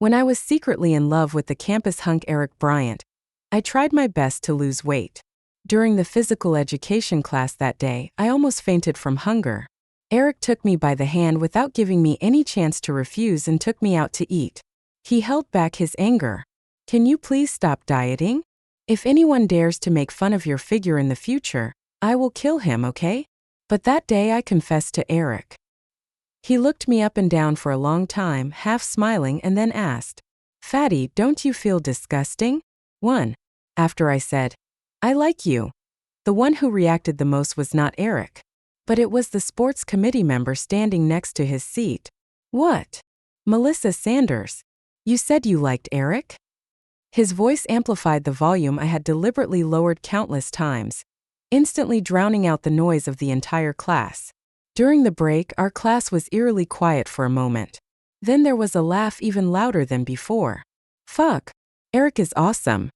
When I was secretly in love with the campus hunk Eric Bryant, I tried my best to lose weight. During the physical education class that day, I almost fainted from hunger. Eric took me by the hand without giving me any chance to refuse and took me out to eat. He held back his anger. "Can you please stop dieting? If anyone dares to make fun of your figure in the future, I will kill him, okay?" But that day I confessed to Eric. He looked me up and down for a long time, half smiling, and then asked, "Fatty, don't you feel disgusting?" 1. After I said, "I like you." The one who reacted the most was not Eric, but it was the sports committee member standing next to his seat. "What? Melissa Sanders, you said you liked Eric?" His voice amplified the volume I had deliberately lowered countless times, instantly drowning out the noise of the entire class. During the break, our class was eerily quiet for a moment. Then there was a laugh even louder than before. "Fuck. Eric is awesome.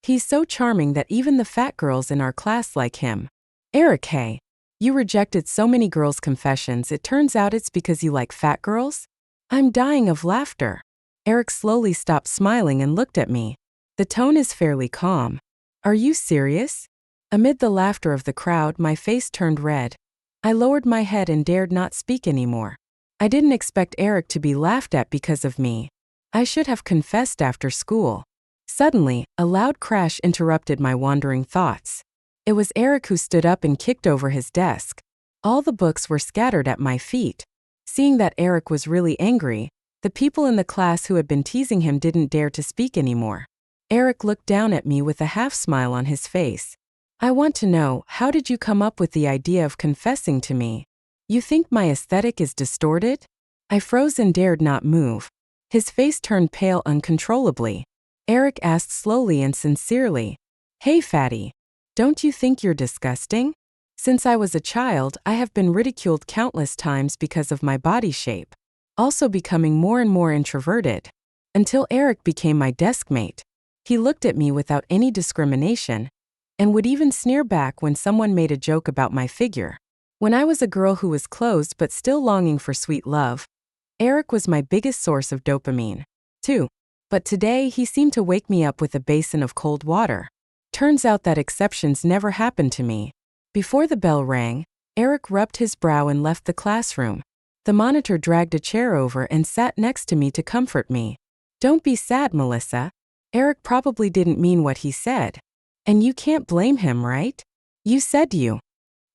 He's so charming that even the fat girls in our class like him." "Eric, hey. You rejected so many girls' confessions, it turns out it's because you like fat girls?" I'm dying of laughter. Eric slowly stopped smiling and looked at me. The tone is fairly calm. "Are you serious?" Amid the laughter of the crowd, my face turned red. I lowered my head and dared not speak anymore. I didn't expect Eric to be laughed at because of me. I should have confessed after school. Suddenly, a loud crash interrupted my wandering thoughts. It was Eric who stood up and kicked over his desk. All the books were scattered at my feet. Seeing that Eric was really angry, the people in the class who had been teasing him didn't dare to speak anymore. Eric looked down at me with a half-smile on his face. "I want to know, how did you come up with the idea of confessing to me? You think my aesthetic is distorted?" I froze and dared not move. His face turned pale uncontrollably. Eric asked slowly and sincerely, "Hey fatty, don't you think you're disgusting? Since I was a child, I have been ridiculed countless times because of my body shape, also becoming more and more introverted, until Eric became my deskmate. He looked at me without any discrimination, and would even sneer back when someone made a joke about my figure. When I was a girl who was closed but still longing for sweet love, Eric was my biggest source of dopamine, too. But today he seemed to wake me up with a basin of cold water. Turns out that exceptions never happened to me. Before the bell rang, Eric rubbed his brow and left the classroom. The monitor dragged a chair over and sat next to me to comfort me. "Don't be sad, Melissa. Eric probably didn't mean what he said. And you can't blame him, right? You said you.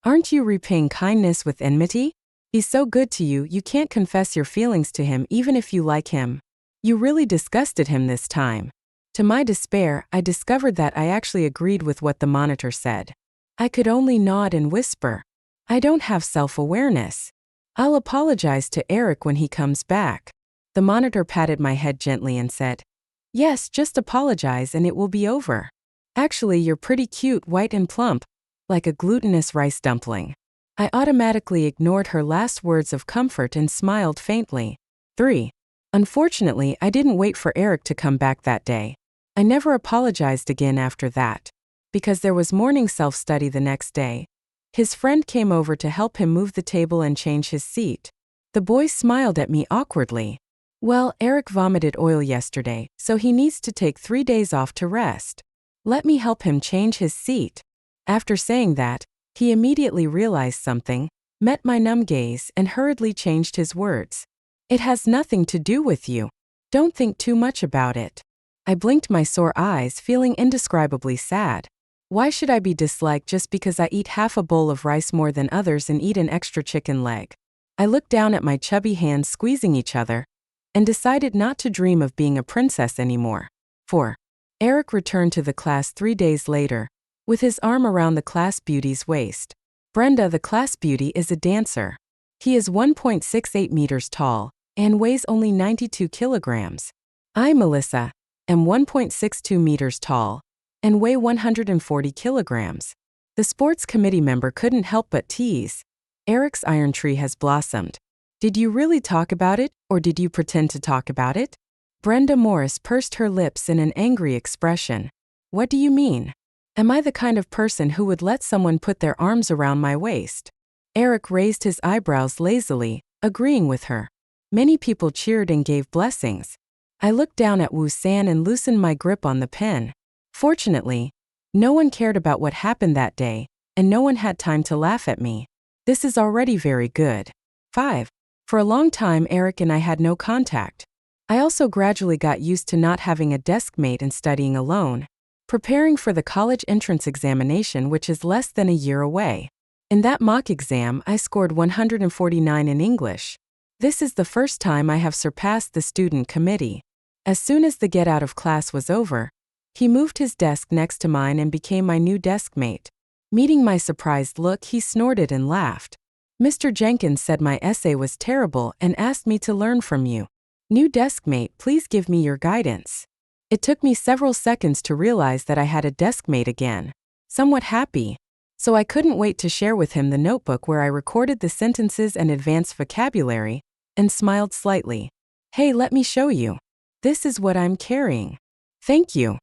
Aren't you repaying kindness with enmity? He's so good to you, you can't confess your feelings to him even if you like him. You really disgusted him this time." To my despair, I discovered that I actually agreed with what the monitor said. I could only nod and whisper, "I don't have self-awareness. I'll apologize to Eric when he comes back." The monitor patted my head gently and said, "Yes, just apologize and it will be over. Actually, you're pretty cute, white and plump, like a glutinous rice dumpling." I automatically ignored her last words of comfort and smiled faintly. 3. Unfortunately, I didn't wait for Eric to come back that day. I never apologized again after that. Because there was morning self-study the next day, his friend came over to help him move the table and change his seat. The boy smiled at me awkwardly. "Well, Eric vomited oil yesterday, so he needs to take 3 days off to rest. Let me help him change his seat." After saying that, he immediately realized something, met my numb gaze, and hurriedly changed his words. "It has nothing to do with you. Don't think too much about it." I blinked my sore eyes, feeling indescribably sad. Why should I be disliked just because I eat half a bowl of rice more than others and eat an extra chicken leg? I looked down at my chubby hands squeezing each other, and decided not to dream of being a princess anymore. 4. Eric returned to the class 3 days later, with his arm around the class beauty's waist. Brenda, the class beauty, is a dancer. He is 1.68 meters tall, and weighs only 92 kilograms. I, Melissa, am 1.62 meters tall, and weigh 140 kilograms. The sports committee member couldn't help but tease. "Eric's iron tree has blossomed. Did you really talk about it, or did you pretend to talk about it?" Brenda Morris pursed her lips in an angry expression. "What do you mean? Am I the kind of person who would let someone put their arms around my waist?" Eric raised his eyebrows lazily, agreeing with her. Many people cheered and gave blessings. I looked down at Wu-san and loosened my grip on the pen. Fortunately, no one cared about what happened that day, and no one had time to laugh at me. This is already very good. 5. For a long time, Eric and I had no contact. I also gradually got used to not having a deskmate and studying alone, preparing for the college entrance examination, which is less than a year away. In that mock exam, I scored 149 in English. This is the first time I have surpassed the student committee. As soon as the get out of class was over, he moved his desk next to mine and became my new deskmate. Meeting my surprised look, he snorted and laughed. Mr. Jenkins said my essay was terrible and asked me to learn from you. New deskmate, please give me your guidance. It took me several seconds to realize that I had a deskmate again. Somewhat happy. So I couldn't wait to share with him the notebook where I recorded the sentences and advanced vocabulary, and smiled slightly. Hey, let me show you. This is what I'm carrying. Thank you.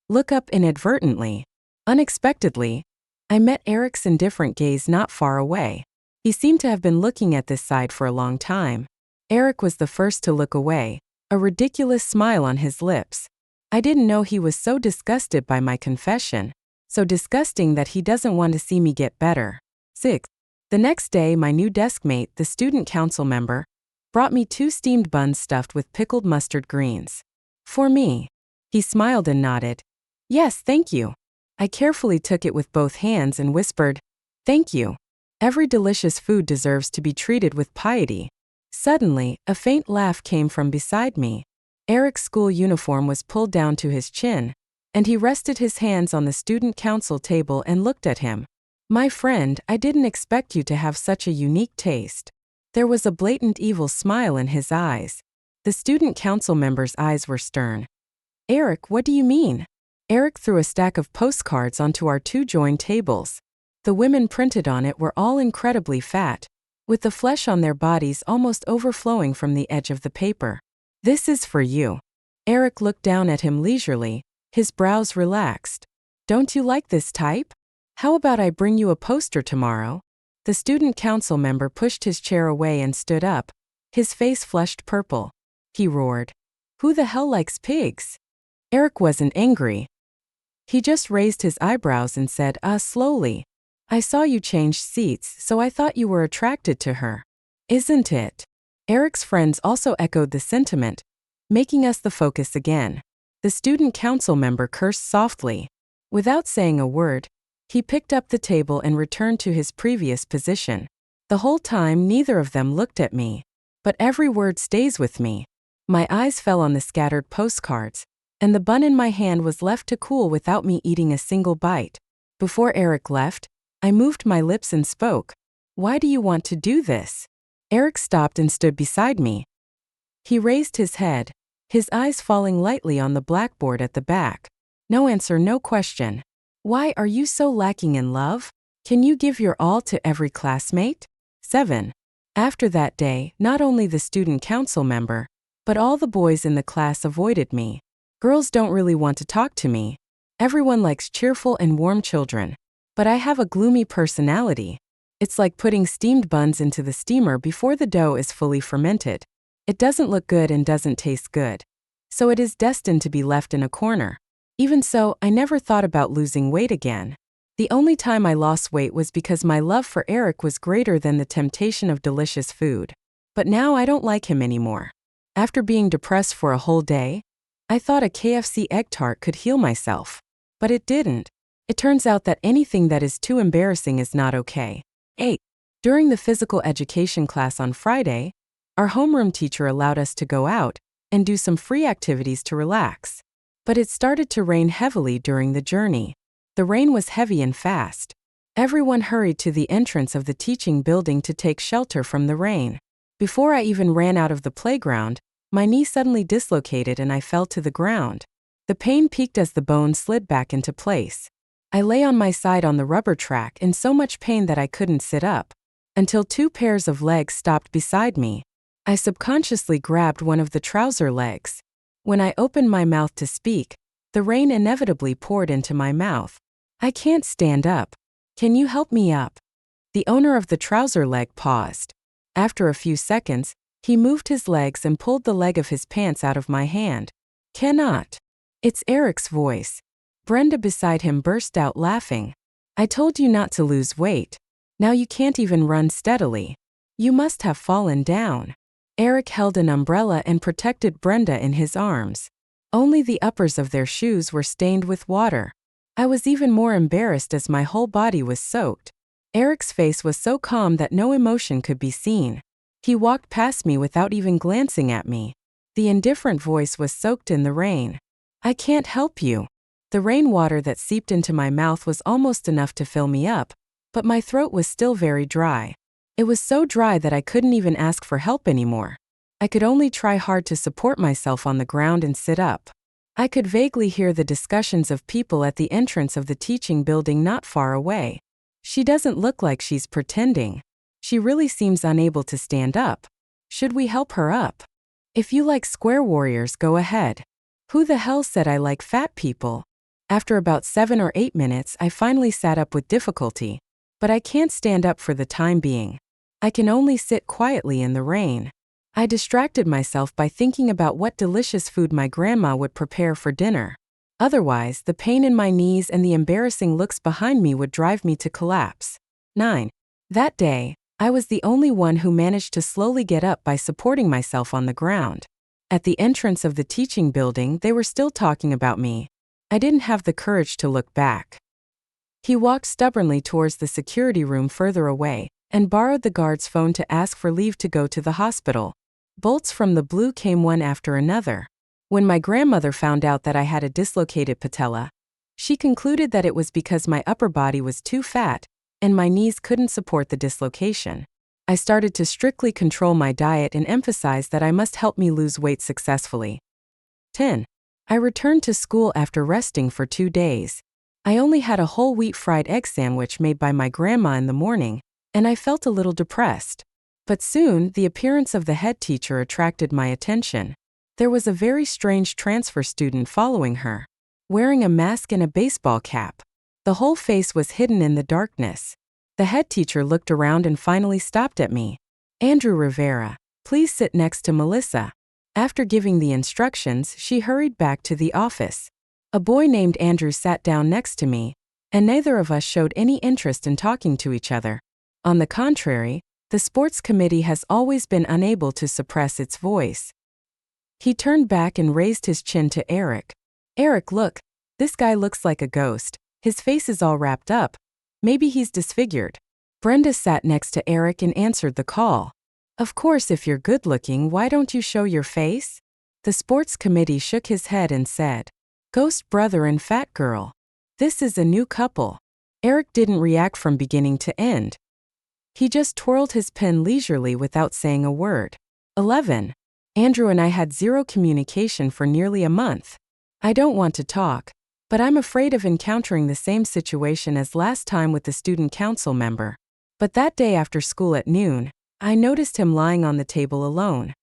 Look up inadvertently. Unexpectedly, I met Eric's indifferent gaze not far away. He seemed to have been looking at this side for a long time. Eric was the first to look away, a ridiculous smile on his lips. I didn't know he was so disgusted by my confession, so disgusting that he doesn't want to see me get better. 6. The next day, my new deskmate, the student council member, brought me 2 steamed buns stuffed with pickled mustard greens. For me. He smiled and nodded. Yes, thank you. I carefully took it with both hands and whispered, thank you. Every delicious food deserves to be treated with piety. Suddenly, a faint laugh came from beside me. Eric's school uniform was pulled down to his chin, and he rested his hands on the student council table and looked at him. My friend, I didn't expect you to have such a unique taste. There was a blatant evil smile in his eyes. The student council member's eyes were stern. Eric, what do you mean? Eric threw a stack of postcards onto our 2 joined tables. The women printed on it were all incredibly fat, with the flesh on their bodies almost overflowing from the edge of the paper. This is for you. Eric looked down at him leisurely, his brows relaxed. Don't you like this type? How about I bring you a poster tomorrow? The student council member pushed his chair away and stood up, his face flushed purple. He roared. Who the hell likes pigs? Eric wasn't angry. He just raised his eyebrows and said, slowly. I saw you change seats, so I thought you were attracted to her. Isn't it? Eric's friends also echoed the sentiment, making us the focus again. The student council member cursed softly. Without saying a word, he picked up the table and returned to his previous position. The whole time, neither of them looked at me. But every word stays with me. My eyes fell on the scattered postcards, and the bun in my hand was left to cool without me eating a single bite. Before Eric left, I moved my lips and spoke. Why do you want to do this? Eric stopped and stood beside me. He raised his head, his eyes falling lightly on the blackboard at the back. No answer, no question. Why are you so lacking in love? Can you give your all to every classmate? 7. After that day, not only the student council member, but all the boys in the class avoided me. Girls don't really want to talk to me. Everyone likes cheerful and warm children. But I have a gloomy personality. It's like putting steamed buns into the steamer before the dough is fully fermented. It doesn't look good and doesn't taste good. So it is destined to be left in a corner. Even so, I never thought about losing weight again. The only time I lost weight was because my love for Eric was greater than the temptation of delicious food. But now I don't like him anymore. After being depressed for a whole day, I thought a KFC egg tart could heal myself. But it didn't. It turns out that anything that is too embarrassing is not okay. 8. During the physical education class on Friday, our homeroom teacher allowed us to go out and do some free activities to relax. But it started to rain heavily during the journey. The rain was heavy and fast. Everyone hurried to the entrance of the teaching building to take shelter from the rain. Before I even ran out of the playground, my knee suddenly dislocated and I fell to the ground. The pain peaked as the bone slid back into place. I lay on my side on the rubber track in so much pain that I couldn't sit up, until 2 pairs of legs stopped beside me. I subconsciously grabbed one of the trouser legs. When I opened my mouth to speak, the rain inevitably poured into my mouth. I can't stand up. Can you help me up? The owner of the trouser leg paused. After a few seconds, He moved his legs and pulled the leg of his pants out of my hand. Cannot. It's Eric's voice. Brenda beside him burst out laughing. I told you not to lose weight. Now you can't even run steadily. You must have fallen down. Eric held an umbrella and protected Brenda in his arms. Only the uppers of their shoes were stained with water. I was even more embarrassed as my whole body was soaked. Eric's face was so calm that no emotion could be seen. He walked past me without even glancing at me. The indifferent voice was soaked in the rain. I can't help you. The rainwater that seeped into my mouth was almost enough to fill me up, but my throat was still very dry. It was so dry that I couldn't even ask for help anymore. I could only try hard to support myself on the ground and sit up. I could vaguely hear the discussions of people at the entrance of the teaching building not far away. She doesn't look like she's pretending. She really seems unable to stand up. Should we help her up? If you like square warriors, go ahead. Who the hell said I like fat people? After about 7 or 8 minutes, I finally sat up with difficulty. But I can't stand up for the time being. I can only sit quietly in the rain. I distracted myself by thinking about what delicious food my grandma would prepare for dinner. Otherwise, the pain in my knees and the embarrassing looks behind me would drive me to collapse. 9. That day, I was the only one who managed to slowly get up by supporting myself on the ground. At the entrance of the teaching building, they were still talking about me. I didn't have the courage to look back. He walked stubbornly towards the security room further away and borrowed the guard's phone to ask for leave to go to the hospital. Bolts from the blue came one after another. When my grandmother found out that I had a dislocated patella, she concluded that it was because my upper body was too fat and my knees couldn't support the dislocation. I started to strictly control my diet and emphasize that I must help me lose weight successfully. 10. I returned to school after resting for 2 days. I only had a whole wheat fried egg sandwich made by my grandma in the morning, and I felt a little depressed. But soon, the appearance of the head teacher attracted my attention. There was a very strange transfer student following her, wearing a mask and a baseball cap. The whole face was hidden in the darkness. The head teacher looked around and finally stopped at me. Andrew Rivera, please sit next to Melissa. After giving the instructions, she hurried back to the office. A boy named Andrew sat down next to me, and neither of us showed any interest in talking to each other. On the contrary, the sports committee has always been unable to suppress its voice. He turned back and raised his chin to Eric. Eric, look. This guy looks like a ghost. His face is all wrapped up. Maybe he's disfigured. Brenda sat next to Eric and answered the call. Of course, if you're good looking, why don't you show your face? The sports committee shook his head and said, Ghost brother and fat girl. This is a new couple. Eric didn't react from beginning to end. He just twirled his pen leisurely without saying a word. 11. Andrew and I had zero communication for nearly a month. I don't want to talk, but I'm afraid of encountering the same situation as last time with the student council member. But that day after school at noon, I noticed him lying on the table alone.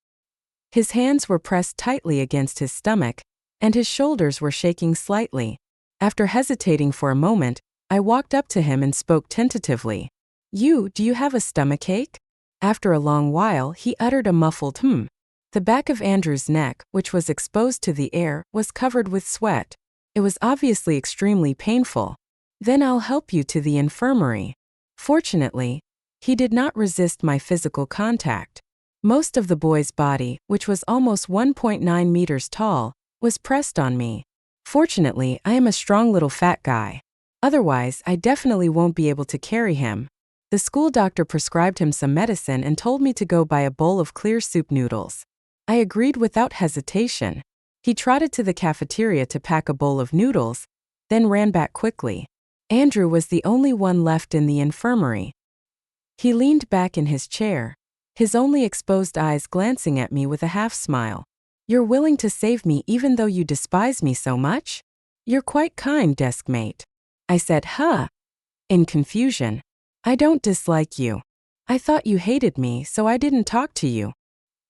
His hands were pressed tightly against his stomach, and his shoulders were shaking slightly. After hesitating for a moment, I walked up to him and spoke tentatively. Do you have a stomachache? After a long while, he uttered a muffled "hmm." The back of Andrew's neck, which was exposed to the air, was covered with sweat. It was obviously extremely painful. Then I'll help you to the infirmary. Fortunately, he did not resist my physical contact. Most of the boy's body, which was almost 1.9 meters tall, was pressed on me. Fortunately, I am a strong little fat guy. Otherwise, I definitely won't be able to carry him. The school doctor prescribed him some medicine and told me to go buy a bowl of clear soup noodles. I agreed without hesitation. He trotted to the cafeteria to pack a bowl of noodles, then ran back quickly. Andrew was the only one left in the infirmary. He leaned back in his chair, his only exposed eyes glancing at me with a half-smile. You're willing to save me even though you despise me so much? You're quite kind, deskmate. I said, in confusion. I don't dislike you. I thought you hated me, so I didn't talk to you.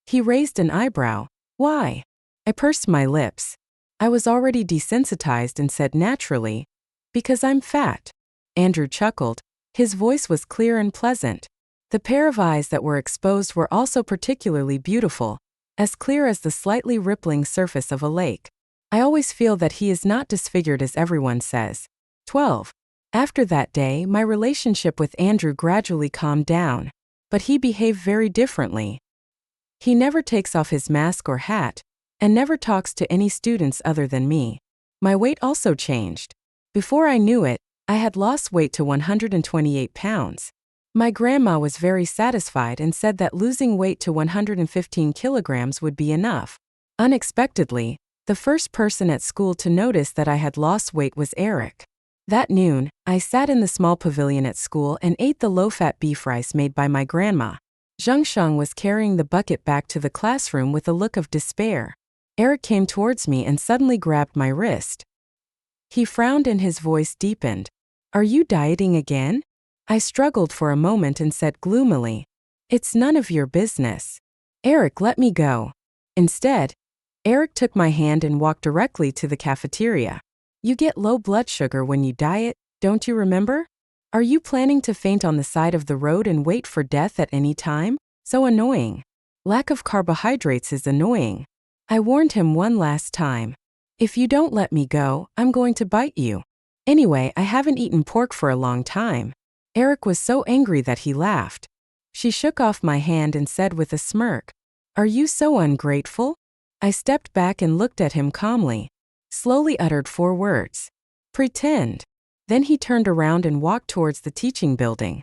He raised an eyebrow. Why? I pursed my lips. I was already desensitized and said naturally, because I'm fat. Andrew chuckled. His voice was clear and pleasant. The pair of eyes that were exposed were also particularly beautiful, as clear as the slightly rippling surface of a lake. I always feel that he is not disfigured as everyone says. 12. After that day, my relationship with Andrew gradually calmed down, but he behaved very differently. He never takes off his mask or hat, and never talks to any students other than me. My weight also changed. Before I knew it, I had lost weight to 128 pounds. My grandma was very satisfied and said that losing weight to 115 kilograms would be enough. Unexpectedly, the first person at school to notice that I had lost weight was Eric. That noon, I sat in the small pavilion at school and ate the low-fat beef rice made by my grandma. Zhengsheng was carrying the bucket back to the classroom with a look of despair. Eric came towards me and suddenly grabbed my wrist. He frowned and his voice deepened. "Are you dieting again?" I struggled for a moment and said gloomily, "It's none of your business." "Eric, let me go." Instead, Eric took my hand and walked directly to the cafeteria. "You get low blood sugar when you diet, don't you remember? Are you planning to faint on the side of the road and wait for death at any time? So annoying. Lack of carbohydrates is annoying." I warned him one last time. "If you don't let me go, I'm going to bite you. Anyway, I haven't eaten pork for a long time." Eric was so angry that he laughed. She shook off my hand and said with a smirk, "Are you so ungrateful?" I stepped back and looked at him calmly. Slowly uttered 4 words. "Pretend." Then he turned around and walked towards the teaching building.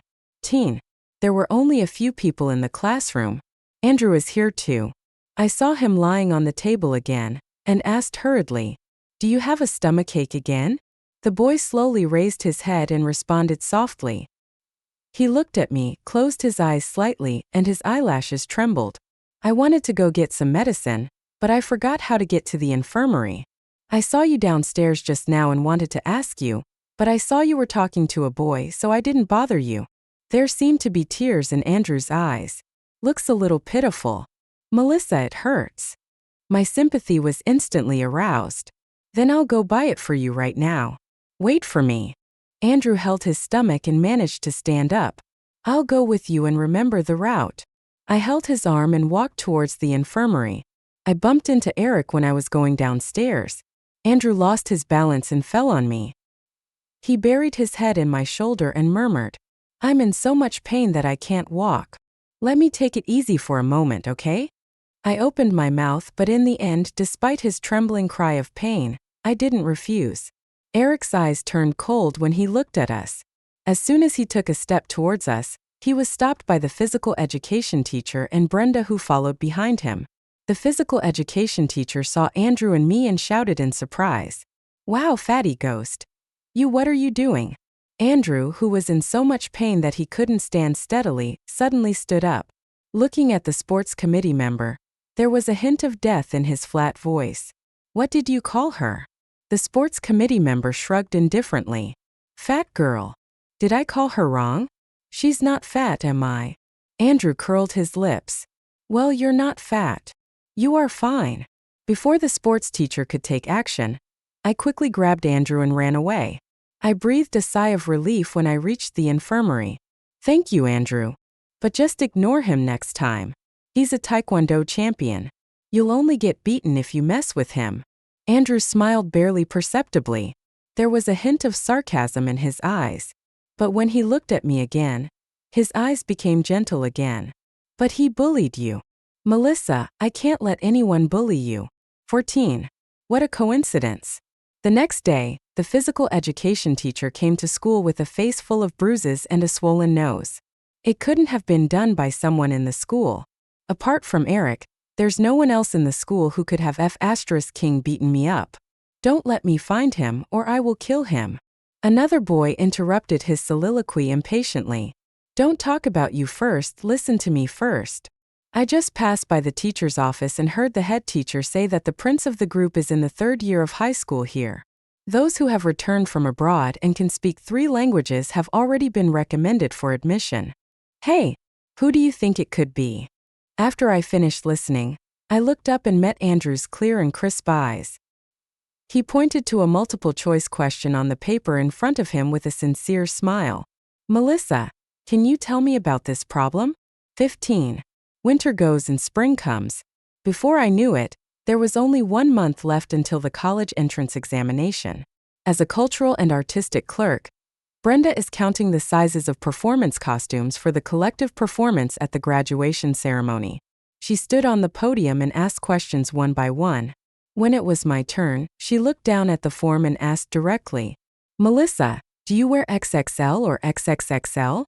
There were only a few people in the classroom. Andrew is here too. I saw him lying on the table again, and asked hurriedly, "Do you have a stomachache again?" The boy slowly raised his head and responded softly. He looked at me, closed his eyes slightly, and his eyelashes trembled. I wanted to go get some medicine, but I forgot how to get to the infirmary. "I saw you downstairs just now and wanted to ask you, but I saw you were talking to a boy, so I didn't bother you." There seemed to be tears in Andrew's eyes. "Looks a little pitiful." "Melissa, it hurts." My sympathy was instantly aroused. "Then I'll go buy it for you right now. Wait for me." Andrew held his stomach and managed to stand up. "I'll go with you and remember the route." I held his arm and walked towards the infirmary. I bumped into Eric when I was going downstairs. Andrew lost his balance and fell on me. He buried his head in my shoulder and murmured, "I'm in so much pain that I can't walk. Let me take it easy for a moment, okay?" I opened my mouth, but in the end, despite his trembling cry of pain, I didn't refuse. Eric's eyes turned cold when he looked at us. As soon as he took a step towards us, he was stopped by the physical education teacher and Brenda, who followed behind him. The physical education teacher saw Andrew and me and shouted in surprise, "Wow, fatty ghost. What are you doing?" Andrew, who was in so much pain that he couldn't stand steadily, suddenly stood up. Looking at the sports committee member, there was a hint of death in his flat voice. "What did you call her?" The sports committee member shrugged indifferently. "Fat girl. Did I call her wrong? She's not fat, am I?" Andrew curled his lips. "Well, you're not fat. You are fine." Before the sports teacher could take action, I quickly grabbed Andrew and ran away. I breathed a sigh of relief when I reached the infirmary. "Thank you, Andrew. But just ignore him next time. He's a Taekwondo champion. You'll only get beaten if you mess with him." Andrew smiled barely perceptibly. There was a hint of sarcasm in his eyes. But when he looked at me again, his eyes became gentle again. "But he bullied you." "Melissa, I can't let anyone bully you." 14. What a coincidence. The next day, the physical education teacher came to school with a face full of bruises and a swollen nose. It couldn't have been done by someone in the school. Apart from Eric, there's no one else in the school who could have King beaten me up. "Don't let me find him or I will kill him." Another boy interrupted his soliloquy impatiently. "Don't talk about you first, listen to me first." I just passed by the teacher's office and heard the head teacher say that the prince of the group is in the 3rd year of high school here. Those who have returned from abroad and can speak 3 languages have already been recommended for admission. Hey, who do you think it could be? After I finished listening, I looked up and met Andrew's clear and crisp eyes. He pointed to a multiple-choice question on the paper in front of him with a sincere smile. "Melissa, Can you tell me about this problem? 15. Winter goes and spring comes. Before I knew it, there was only 1 month left until the college entrance examination. As a cultural and artistic clerk, Brenda is counting the sizes of performance costumes for the collective performance at the graduation ceremony. She stood on the podium and asked questions one by one. When it was my turn, she looked down at the form and asked directly, "Melissa, do you wear XXL or XXXL?"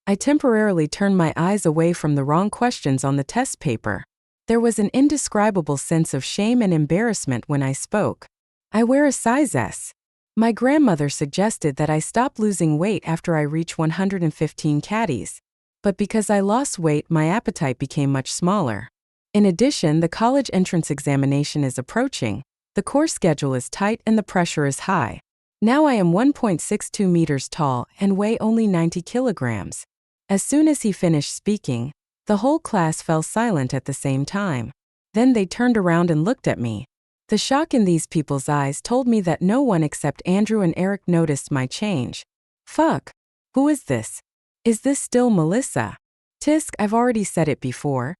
I temporarily turned my eyes away from the wrong questions on the test paper. There was an indescribable sense of shame and embarrassment when I spoke. I wear a size S. My grandmother suggested that I stop losing weight after I reach 115 kgs. But because I lost weight, my appetite became much smaller. In addition, the college entrance examination is approaching, the course schedule is tight and the pressure is high. Now I am 1.62 meters tall and weigh only 90 kilograms. As soon as he finished speaking, the whole class fell silent at the same time. Then they turned around and looked at me. The shock in these people's eyes told me that no one except Andrew and Eric noticed my change. Fuck. Who is this? Is this still Melissa? Tisk, I've already said it before.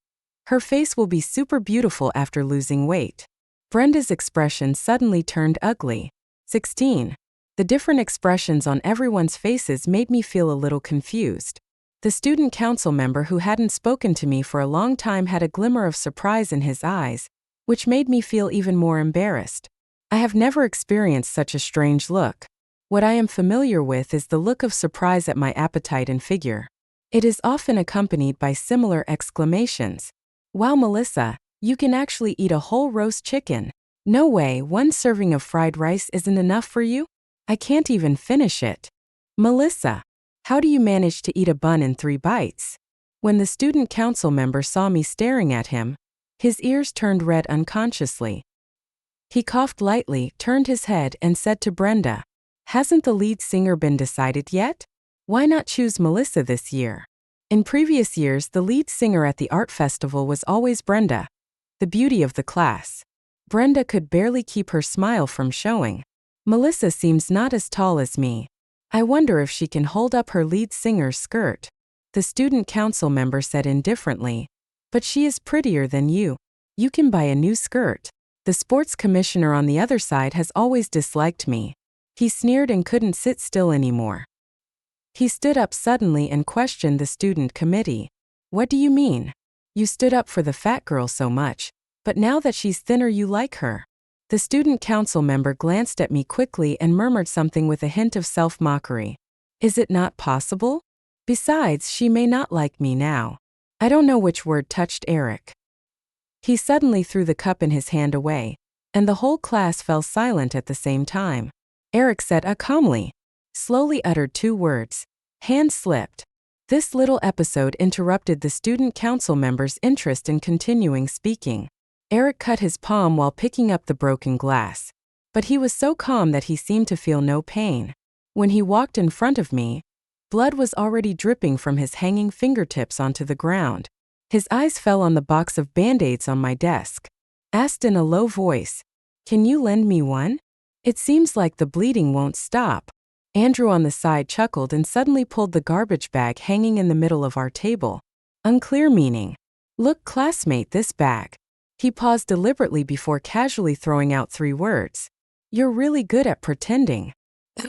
Her face will be super beautiful after losing weight. Brenda's expression suddenly turned ugly. 16. The different expressions on everyone's faces made me feel a little confused. The student council member who hadn't spoken to me for a long time had a glimmer of surprise in his eyes, which made me feel even more embarrassed. I have never experienced such a strange look. What I am familiar with is the look of surprise at my appetite and figure. It is often accompanied by similar exclamations. Wow, Melissa, you can actually eat a whole roast chicken. No way, 1 serving of fried rice isn't enough for you? I can't even finish it. Melissa, how do you manage to eat a bun in 3 bites? When the student council member saw me staring at him, his ears turned red unconsciously. He coughed lightly, turned his head, and said to Brenda, "Hasn't the lead singer been decided yet? Why not choose Melissa this year?" In previous years, the lead singer at the art festival was always Brenda, the beauty of the class. Brenda could barely keep her smile from showing. Melissa seems not as tall as me. I wonder if she can hold up her lead singer's skirt. The student council member said indifferently, "But she is prettier than you. You can buy a new skirt." The sports commissioner on the other side has always disliked me. He sneered and couldn't sit still anymore. He stood up suddenly and questioned the student committee. "What do you mean? You stood up for the fat girl so much, but now that she's thinner you like her?" The student council member glanced at me quickly and murmured something with a hint of self-mockery. "Is it not possible? Besides, she may not like me now." I don't know which word touched Eric. He suddenly threw the cup in his hand away, and the whole class fell silent at the same time. Eric said calmly, slowly uttered 2 words. Hand slipped. This little episode interrupted the student council member's interest in continuing speaking. Eric cut his palm while picking up the broken glass. But he was so calm that he seemed to feel no pain. When he walked in front of me, blood was already dripping from his hanging fingertips onto the ground. His eyes fell on the box of Band-Aids on my desk. Asked in a low voice, "Can you lend me one? It seems like the bleeding won't stop." Andrew on the side chuckled and suddenly pulled the garbage bag hanging in the middle of our table. Unclear meaning. "Look, classmate, this bag." He paused deliberately before casually throwing out 3 words. "You're really good at pretending."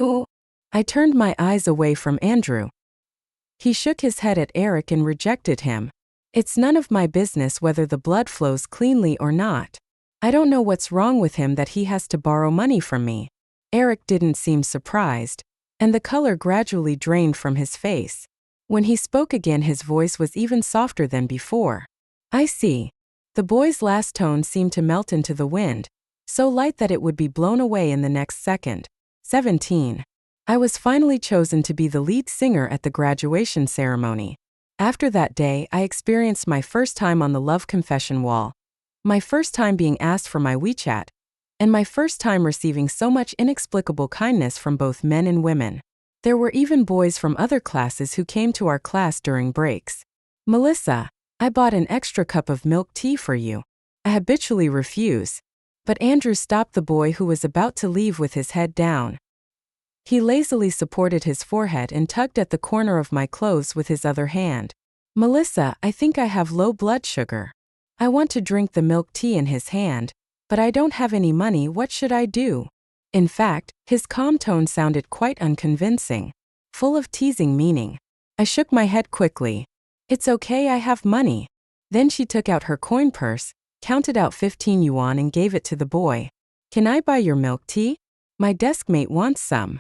Oh. I turned my eyes away from Andrew. He shook his head at Eric and rejected him. "It's none of my business whether the blood flows cleanly or not. I don't know what's wrong with him that he has to borrow money from me." Eric didn't seem surprised, and the color gradually drained from his face. When he spoke again, his voice was even softer than before. "I see." The boy's last tone seemed to melt into the wind, so light that it would be blown away in the next second. 17. I was finally chosen to be the lead singer at the graduation ceremony. After that day, I experienced my first time on the love confession wall, my first time being asked for my WeChat, and my first time receiving so much inexplicable kindness from both men and women. There were even boys from other classes who came to our class during breaks. "Melissa, I bought an extra cup of milk tea for you." I habitually refuse, but Andrew stopped the boy who was about to leave with his head down. He lazily supported his forehead and tugged at the corner of my clothes with his other hand. Melissa, I think I have low blood sugar. I want to drink the milk tea in his hand, but I don't have any money. What should I do? In fact, his calm tone sounded quite unconvincing, full of teasing meaning. I shook my head quickly. It's okay, I have money. Then she took out her coin purse, counted out 15 yuan and gave it to the boy. Can I buy your milk tea? My deskmate wants some.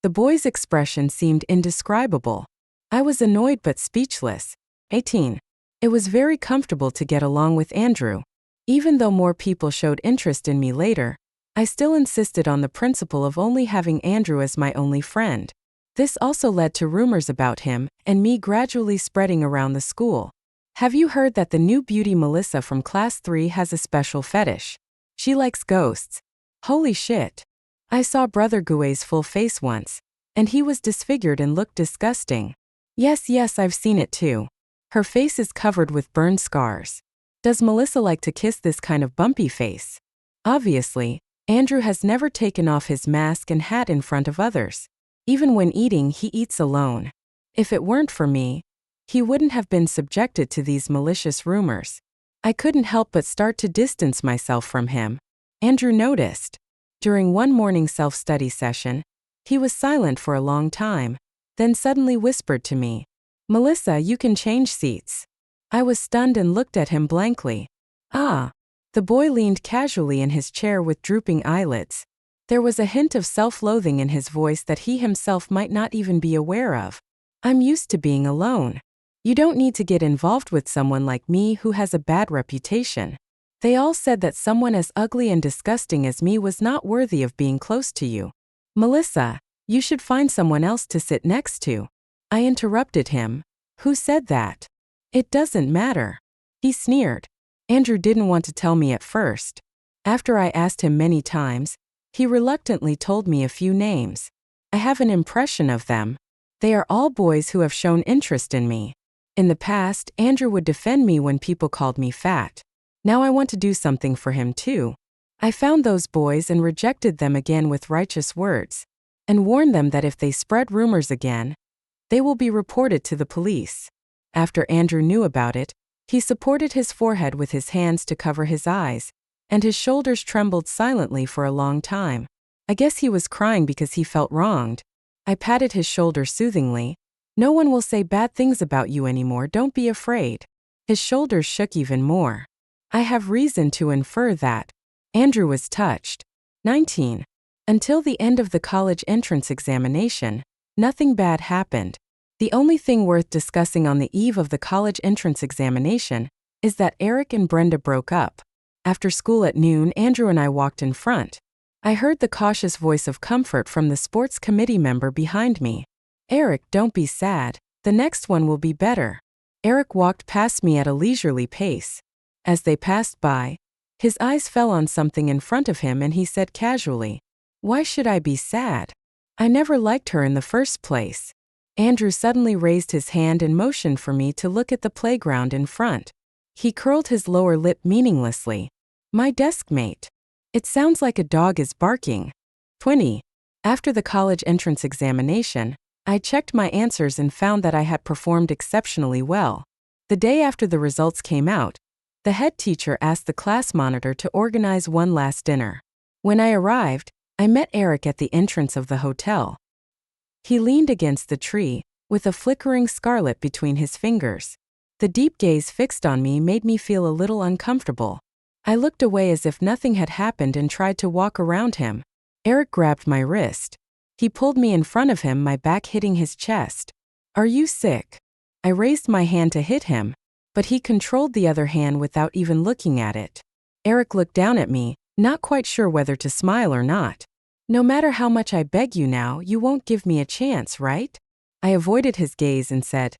The boy's expression seemed indescribable. I was annoyed but speechless. 18. It was very comfortable to get along with Andrew. Even though more people showed interest in me later, I still insisted on the principle of only having Andrew as my only friend. This also led to rumors about him and me gradually spreading around the school. Have you heard that the new beauty Melissa from class 3 has a special fetish? She likes ghosts. Holy shit. I saw Brother Gue's full face once, and he was disfigured and looked disgusting. Yes, I've seen it too. Her face is covered with burn scars. Does Melissa like to kiss this kind of bumpy face? Obviously, Andrew has never taken off his mask and hat in front of others. Even when eating, he eats alone. If it weren't for me, he wouldn't have been subjected to these malicious rumors. I couldn't help but start to distance myself from him. Andrew noticed. During one morning self-study session, he was silent for a long time, then suddenly whispered to me, Melissa, you can change seats. I was stunned and looked at him blankly. Ah. The boy leaned casually in his chair with drooping eyelids. There was a hint of self-loathing in his voice that he himself might not even be aware of. I'm used to being alone. You don't need to get involved with someone like me who has a bad reputation. They all said that someone as ugly and disgusting as me was not worthy of being close to you. Melissa, you should find someone else to sit next to. I interrupted him. Who said that? It doesn't matter. He sneered. Andrew didn't want to tell me at first. After I asked him many times, he reluctantly told me a few names. I have an impression of them. They are all boys who have shown interest in me. In the past, Andrew would defend me when people called me fat. Now I want to do something for him too. I found those boys and rejected them again with righteous words, and warned them that if they spread rumors again, they will be reported to the police. After Andrew knew about it, he supported his forehead with his hands to cover his eyes, and his shoulders trembled silently for a long time. I guess he was crying because he felt wronged. I patted his shoulder soothingly. No one will say bad things about you anymore, don't be afraid. His shoulders shook even more. I have reason to infer that. Andrew was touched. 19. Until the end of the college entrance examination, nothing bad happened. The only thing worth discussing on the eve of the college entrance examination is that Eric and Brenda broke up. After school at noon, Andrew and I walked in front. I heard the cautious voice of comfort from the sports committee member behind me. Eric, don't be sad. The next one will be better. Eric walked past me at a leisurely pace. As they passed by, his eyes fell on something in front of him and he said casually, Why should I be sad? I never liked her in the first place. Andrew suddenly raised his hand and motioned for me to look at the playground in front. He curled his lower lip meaninglessly. My deskmate. It sounds like a dog is barking. 20. After the college entrance examination, I checked my answers and found that I had performed exceptionally well. The day after the results came out, the head teacher asked the class monitor to organize one last dinner. When I arrived, I met Eric at the entrance of the hotel. He leaned against the tree, with a flickering scarlet between his fingers. The deep gaze fixed on me made me feel a little uncomfortable. I looked away as if nothing had happened and tried to walk around him. Eric grabbed my wrist. He pulled me in front of him, my back hitting his chest. Are you sick? I raised my hand to hit him, but he controlled the other hand without even looking at it. Eric looked down at me, not quite sure whether to smile or not. No matter how much I beg you now, you won't give me a chance, right? I avoided his gaze and said,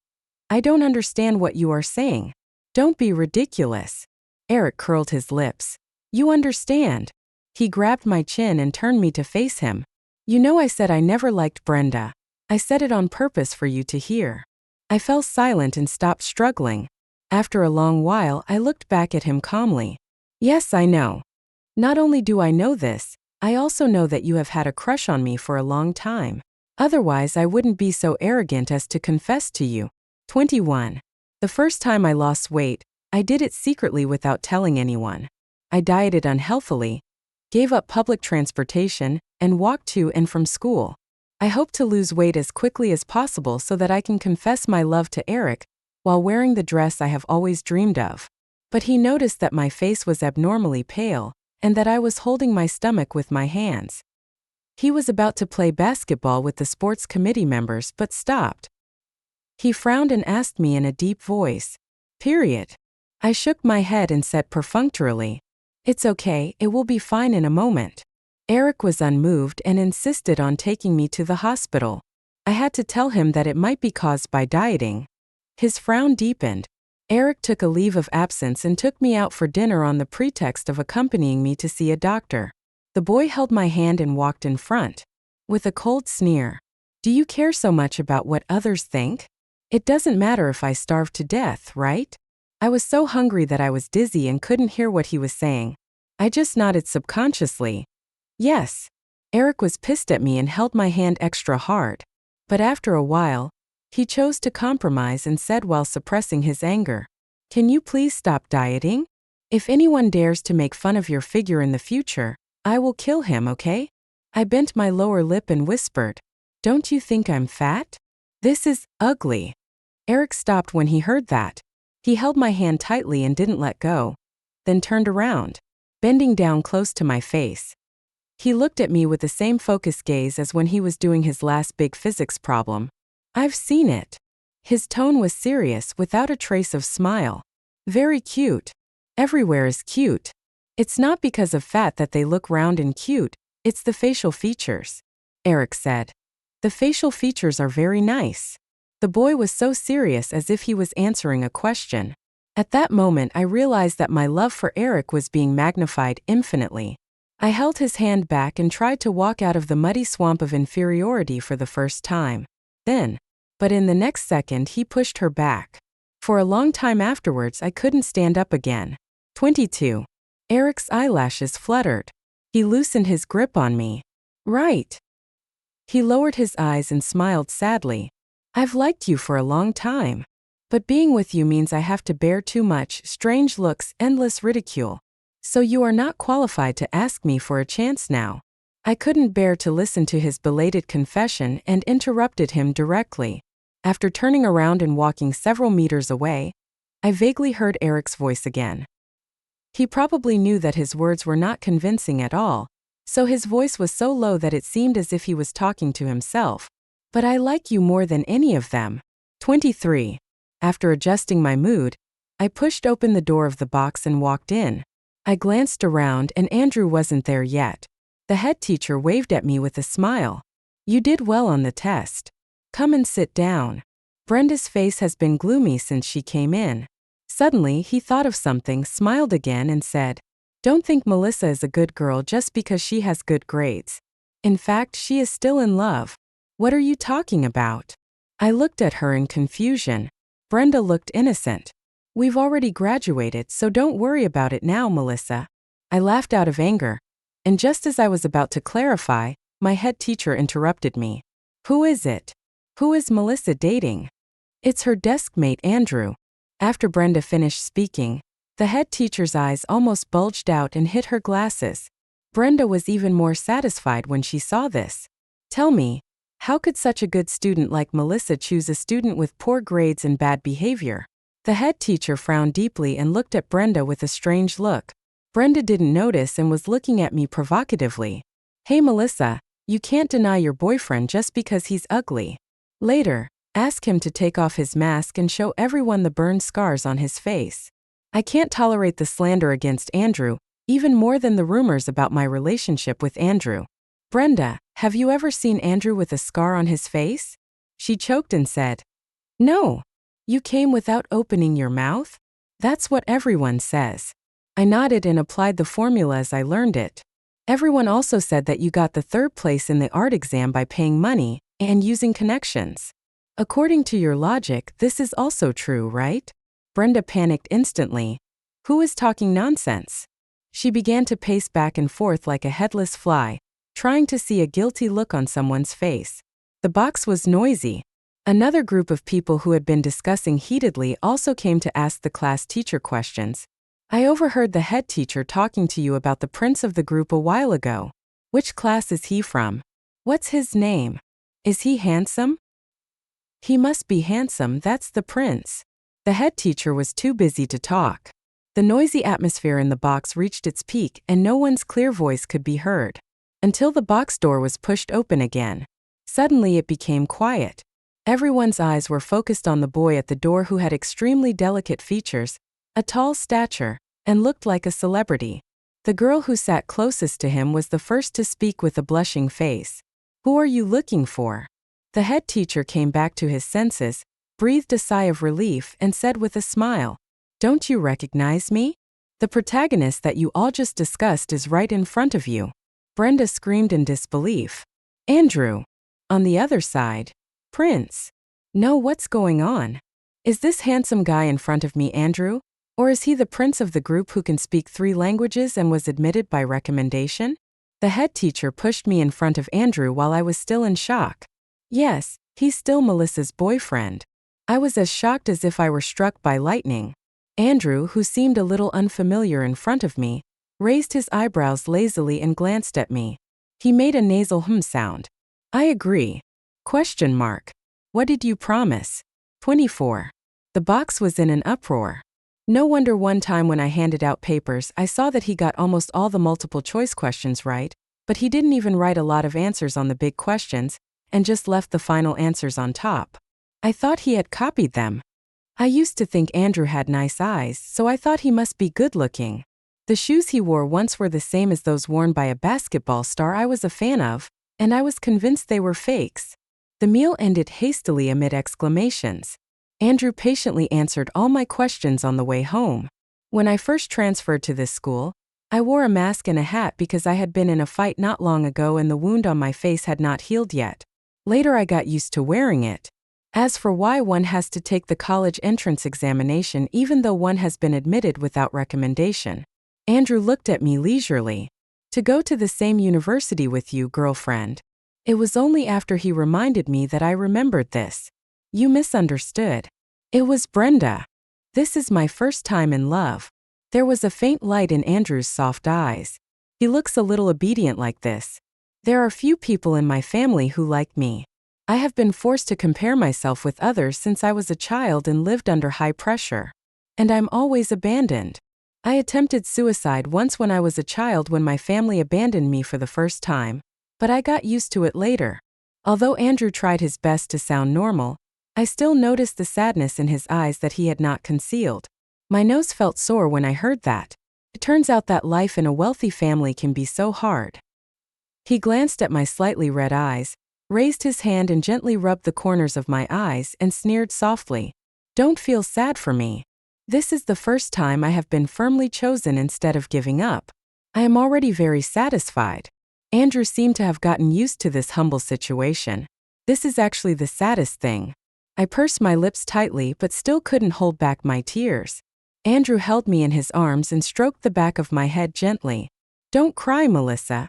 I don't understand what you are saying. Don't be ridiculous. Eric curled his lips. You understand. He grabbed my chin and turned me to face him. You know I said I never liked Brenda. I said it on purpose for you to hear. I fell silent and stopped struggling. After a long while, I looked back at him calmly. Yes, I know. Not only do I know this, I also know that you have had a crush on me for a long time. Otherwise, I wouldn't be so arrogant as to confess to you. 21. The first time I lost weight, I did it secretly without telling anyone. I dieted unhealthily, gave up public transportation, and walked to and from school. I hope to lose weight as quickly as possible so that I can confess my love to Eric while wearing the dress I have always dreamed of. But he noticed that my face was abnormally pale and that I was holding my stomach with my hands. He was about to play basketball with the sports committee members but stopped. He frowned and asked me in a deep voice, "Period?" I shook my head and said perfunctorily, "It's okay, it will be fine in a moment." Eric was unmoved and insisted on taking me to the hospital. I had to tell him that it might be caused by dieting. His frown deepened. Eric took a leave of absence and took me out for dinner on the pretext of accompanying me to see a doctor. The boy held my hand and walked in front. With a cold sneer, "Do you care so much about what others think? It doesn't matter if I starve to death, right?" I was so hungry that I was dizzy and couldn't hear what he was saying. I just nodded subconsciously. Yes. Eric was pissed at me and held my hand extra hard. But after a while, he chose to compromise and said while suppressing his anger, "Can you please stop dieting? If anyone dares to make fun of your figure in the future, I will kill him, okay?" I bent my lower lip and whispered, "Don't you think I'm fat? This is ugly." Eric stopped when he heard that. He held my hand tightly and didn't let go, then turned around, bending down close to my face. He looked at me with the same focused gaze as when he was doing his last big physics problem. I've seen it. His tone was serious without a trace of smile. Very cute. Everywhere is cute. It's not because of fat that they look round and cute, it's the facial features. Eric said. The facial features are very nice. The boy was so serious as if he was answering a question. At that moment I realized that my love for Eric was being magnified infinitely. I held his hand back and tried to walk out of the muddy swamp of inferiority for the first time. But in the next second he pushed her back. For a long time afterwards I couldn't stand up again. 22. Eric's eyelashes fluttered. He loosened his grip on me. Right. He lowered his eyes and smiled sadly. I've liked you for a long time. But being with you means I have to bear too much, strange looks, endless ridicule. So you are not qualified to ask me for a chance now. I couldn't bear to listen to his belated confession and interrupted him directly. After turning around and walking several meters away, I vaguely heard Eric's voice again. He probably knew that his words were not convincing at all, so his voice was so low that it seemed as if he was talking to himself. But I like you more than any of them. 23. After adjusting my mood, I pushed open the door of the box and walked in. I glanced around and Andrew wasn't there yet. The head teacher waved at me with a smile. You did well on the test. Come and sit down. Brenda's face has been gloomy since she came in. Suddenly, he thought of something, smiled again and said, Don't think Melissa is a good girl just because she has good grades. In fact, she is still in love. What are you talking about? I looked at her in confusion. Brenda looked innocent. We've already graduated, so don't worry about it now, Melissa. I laughed out of anger. And just as I was about to clarify, my head teacher interrupted me. Who is it? Who is Melissa dating? It's her deskmate, Andrew. After Brenda finished speaking, the head teacher's eyes almost bulged out and hit her glasses. Brenda was even more satisfied when she saw this. Tell me, how could such a good student like Melissa choose a student with poor grades and bad behavior? The head teacher frowned deeply and looked at Brenda with a strange look. Brenda didn't notice and was looking at me provocatively. Hey Melissa, you can't deny your boyfriend just because he's ugly. Later, ask him to take off his mask and show everyone the burn scars on his face. I can't tolerate the slander against Andrew, even more than the rumors about my relationship with Andrew. Brenda, have you ever seen Andrew with a scar on his face? She choked and said, No. You came without opening your mouth? That's what everyone says. I nodded and applied the formula as I learned it. Everyone also said that you got the third place in the art exam by paying money and using connections. According to your logic, this is also true, right? Brenda panicked instantly. Who is talking nonsense? She began to pace back and forth like a headless fly, trying to see a guilty look on someone's face. The box was noisy. Another group of people who had been discussing heatedly also came to ask the class teacher questions. I overheard the head teacher talking to you about the prince of the group a while ago. Which class is he from? What's his name? Is he handsome? He must be handsome, that's the prince. The head teacher was too busy to talk. The noisy atmosphere in the box reached its peak and no one's clear voice could be heard. Until the box door was pushed open again. Suddenly it became quiet. Everyone's eyes were focused on the boy at the door who had extremely delicate features, a tall stature, and looked like a celebrity. The girl who sat closest to him was the first to speak with a blushing face. Who are you looking for? The head teacher came back to his senses, breathed a sigh of relief, and said with a smile, "Don't you recognize me? The protagonist that you all just discussed is right in front of you." Brenda screamed in disbelief. Andrew. On the other side. Prince. No, what's going on? Is this handsome guy in front of me Andrew? Or is he the prince of the group who can speak 3 languages and was admitted by recommendation? The head teacher pushed me in front of Andrew while I was still in shock. Yes, he's still Melissa's boyfriend. I was as shocked as if I were struck by lightning. Andrew, who seemed a little unfamiliar in front of me, raised his eyebrows lazily and glanced at me. He made a nasal sound. I agree. Question mark. What did you promise? 24. The box was in an uproar. No wonder one time when I handed out papers I saw that he got almost all the multiple choice questions right, but he didn't even write a lot of answers on the big questions, and just left the final answers on top. I thought he had copied them. I used to think Andrew had nice eyes, so I thought he must be good looking. The shoes he wore once were the same as those worn by a basketball star I was a fan of, and I was convinced they were fakes. The meal ended hastily amid exclamations. Andrew patiently answered all my questions on the way home. When I first transferred to this school, I wore a mask and a hat because I had been in a fight not long ago and the wound on my face had not healed yet. Later I got used to wearing it. As for why one has to take the college entrance examination even though one has been admitted without recommendation, Andrew looked at me leisurely. To go to the same university with you, girlfriend. It was only after he reminded me that I remembered this. You misunderstood. It was Brenda. This is my first time in love. There was a faint light in Andrew's soft eyes. He looks a little obedient like this. There are few people in my family who like me. I have been forced to compare myself with others since I was a child and lived under high pressure. And I'm always abandoned. I attempted suicide once when I was a child when my family abandoned me for the first time, but I got used to it later. Although Andrew tried his best to sound normal, I still noticed the sadness in his eyes that he had not concealed. My nose felt sore when I heard that. It turns out that life in a wealthy family can be so hard. He glanced at my slightly red eyes, raised his hand and gently rubbed the corners of my eyes and sneered softly. Don't feel sad for me. This is the first time I have been firmly chosen instead of giving up. I am already very satisfied. Andrew seemed to have gotten used to this humble situation. This is actually the saddest thing. I pursed my lips tightly but still couldn't hold back my tears. Andrew held me in his arms and stroked the back of my head gently. Don't cry, Melissa.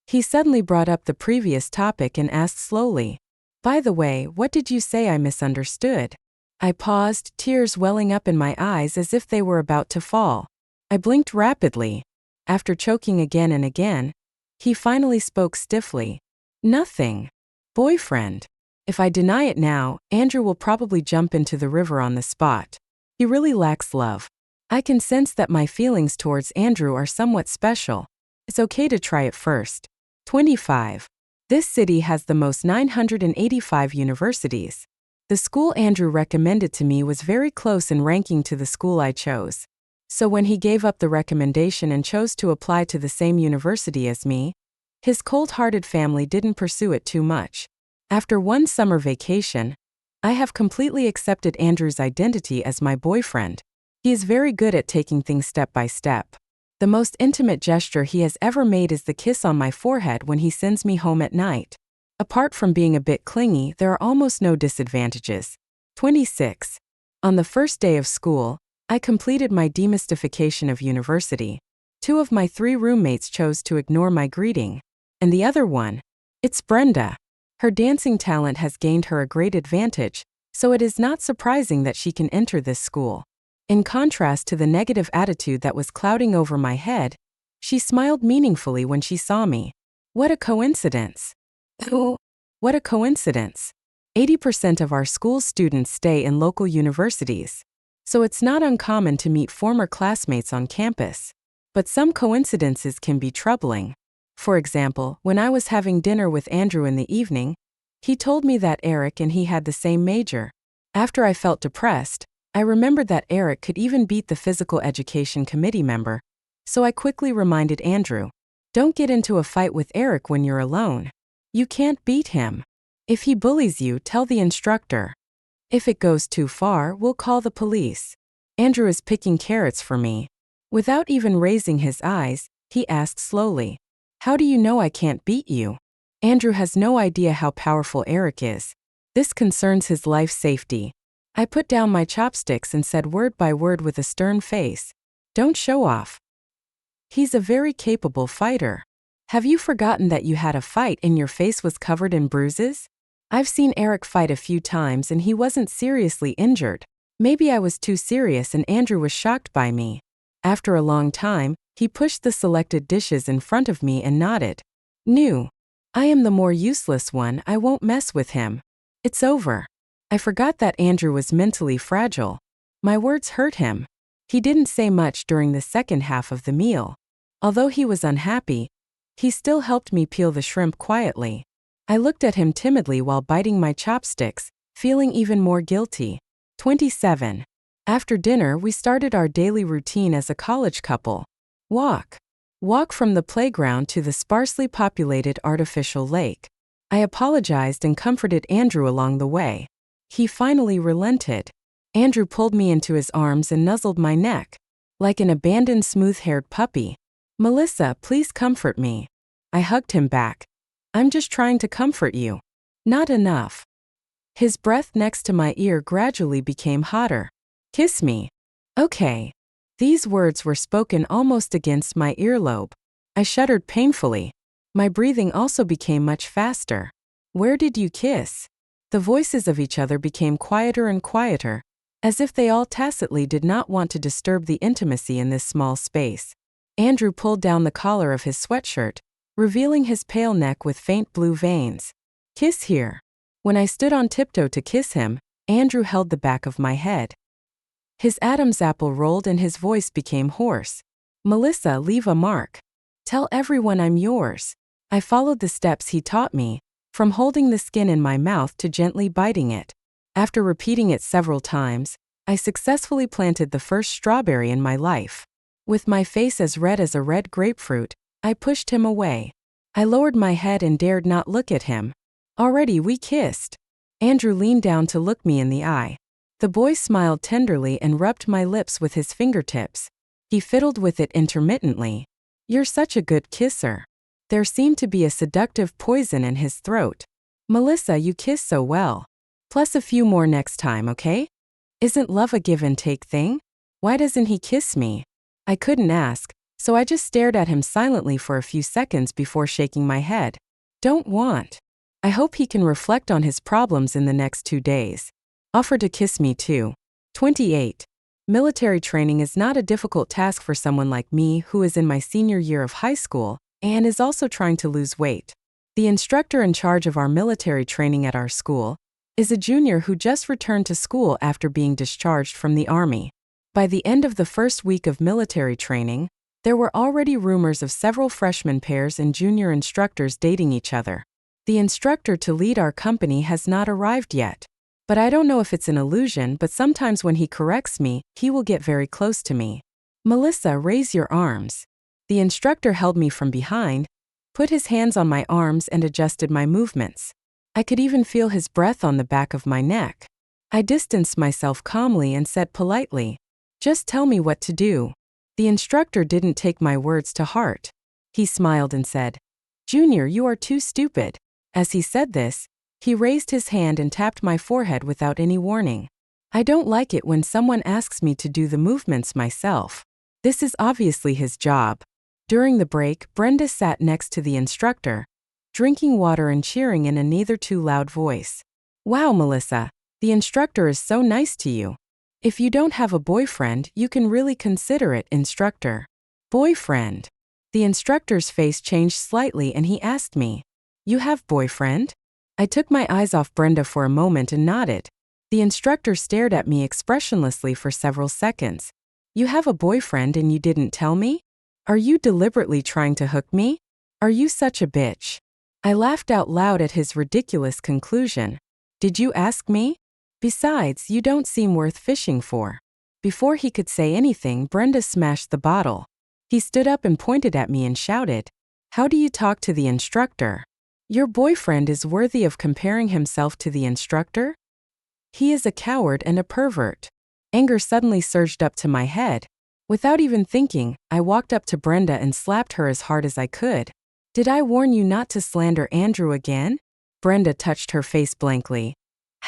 He suddenly brought up the previous topic and asked slowly, by the way, what did you say I misunderstood? I paused, tears welling up in my eyes as if they were about to fall. I blinked rapidly. After choking again and again, he finally spoke stiffly. Nothing. Boyfriend. If I deny it now, Andrew will probably jump into the river on the spot. He really lacks love. I can sense that my feelings towards Andrew are somewhat special. It's okay to try it first. 25. This city has the most 985 universities. The school Andrew recommended to me was very close in ranking to the school I chose. So when he gave up the recommendation and chose to apply to the same university as me, his cold-hearted family didn't pursue it too much. After one summer vacation, I have completely accepted Andrew's identity as my boyfriend. He is very good at taking things step by step. The most intimate gesture he has ever made is the kiss on my forehead when he sends me home at night. Apart from being a bit clingy, there are almost no disadvantages. 26. On the first day of school, I completed my demystification of university. 2 of my 3 roommates chose to ignore my greeting. And the other one? It's Brenda. Her dancing talent has gained her a great advantage, so it is not surprising that she can enter this school. In contrast to the negative attitude that was clouding over my head, she smiled meaningfully when she saw me. What a coincidence! Oh, what a coincidence! 80% of our school students stay in local universities, so it's not uncommon to meet former classmates on campus. But some coincidences can be troubling. For example, when I was having dinner with Andrew in the evening, he told me that Eric and he had the same major. After I felt depressed, I remembered that Eric could even beat the physical education committee member, so I quickly reminded Andrew, "Don't get into a fight with Eric when you're alone. You can't beat him. If he bullies you, tell the instructor. If it goes too far, we'll call the police." Andrew is picking carrots for me. Without even raising his eyes, he asked slowly, "How do you know I can't beat you?" Andrew has no idea how powerful Eric is. This concerns his life safety. I put down my chopsticks and said word by word with a stern face, "Don't show off. He's a very capable fighter. Have you forgotten that you had a fight and your face was covered in bruises? I've seen Eric fight a few times and he wasn't seriously injured. Maybe I was too serious and Andrew was shocked by me." After a long time, he pushed the selected dishes in front of me and nodded. "No. I am the more useless one, I won't mess with him. It's over." I forgot that Andrew was mentally fragile. My words hurt him. He didn't say much during the second half of the meal. Although he was unhappy, he still helped me peel the shrimp quietly. I looked at him timidly while biting my chopsticks, feeling even more guilty. 27. After dinner, we started our daily routine as a college couple. Walk. Walk from the playground to the sparsely populated artificial lake. I apologized and comforted Andrew along the way. He finally relented. Andrew pulled me into his arms and nuzzled my neck. Like an abandoned smooth-haired puppy. "Melissa, please comfort me." I hugged him back. "I'm just trying to comfort you." "Not enough." His breath next to my ear gradually became hotter. "Kiss me." "Okay." These words were spoken almost against my earlobe. I shuddered painfully. My breathing also became much faster. "Where did you kiss?" The voices of each other became quieter and quieter, as if they all tacitly did not want to disturb the intimacy in this small space. Andrew pulled down the collar of his sweatshirt, revealing his pale neck with faint blue veins. "Kiss here." When I stood on tiptoe to kiss him, Andrew held the back of my head. His Adam's apple rolled and his voice became hoarse. "Melissa, leave a mark. Tell everyone I'm yours." I followed the steps he taught me, from holding the skin in my mouth to gently biting it. After repeating it several times, I successfully planted the first strawberry in my life. With my face as red as a red grapefruit, I pushed him away. I lowered my head and dared not look at him. Already we kissed. Andrew leaned down to look me in the eye. The boy smiled tenderly and rubbed my lips with his fingertips. He fiddled with it intermittently. "You're such a good kisser." There seemed to be a seductive poison in his throat. "Melissa, you kiss so well. Plus a few more next time, okay? Isn't love a give and take thing? Why doesn't he kiss me?" I couldn't ask, so I just stared at him silently for a few seconds before shaking my head. "Don't want." I hope he can reflect on his problems in the next 2 days. Offer to kiss me too. 28. Military training is not a difficult task for someone like me who is in my senior year of high school and is also trying to lose weight. The instructor in charge of our military training at our school is a junior who just returned to school after being discharged from the Army. By the end of the first week of military training, there were already rumors of several freshman pairs and junior instructors dating each other. The instructor to lead our company has not arrived yet. But I don't know if it's an illusion, but sometimes when he corrects me, he will get very close to me. "Melissa, raise your arms." The instructor held me from behind, put his hands on my arms and adjusted my movements. I could even feel his breath on the back of my neck. I distanced myself calmly and said politely, "Just tell me what to do." The instructor didn't take my words to heart. He smiled and said, "Junior, you are too stupid." As he said this, he raised his hand and tapped my forehead without any warning. I don't like it when someone asks me to do the movements myself. This is obviously his job. During the break, Brenda sat next to the instructor, drinking water and cheering in a neither too loud voice. Wow, Melissa, the instructor is so nice to you. If you don't have a boyfriend, you can really consider it, instructor. Boyfriend. The instructor's face changed slightly and he asked me, "You have boyfriend?" I took my eyes off Brenda for a moment and nodded. The instructor stared at me expressionlessly for several seconds. "You have a boyfriend and you didn't tell me? Are you deliberately trying to hook me? Are you such a bitch?" I laughed out loud at his ridiculous conclusion. "Did you ask me? Besides, you don't seem worth fishing for." Before he could say anything, Brenda smashed the bottle. He stood up and pointed at me and shouted, "How do you talk to the instructor? Your boyfriend is worthy of comparing himself to the instructor? He is a coward and a pervert." Anger suddenly surged up to my head. Without even thinking, I walked up to Brenda and slapped her as hard as I could. "Did I warn you not to slander Andrew again?" Brenda touched her face blankly.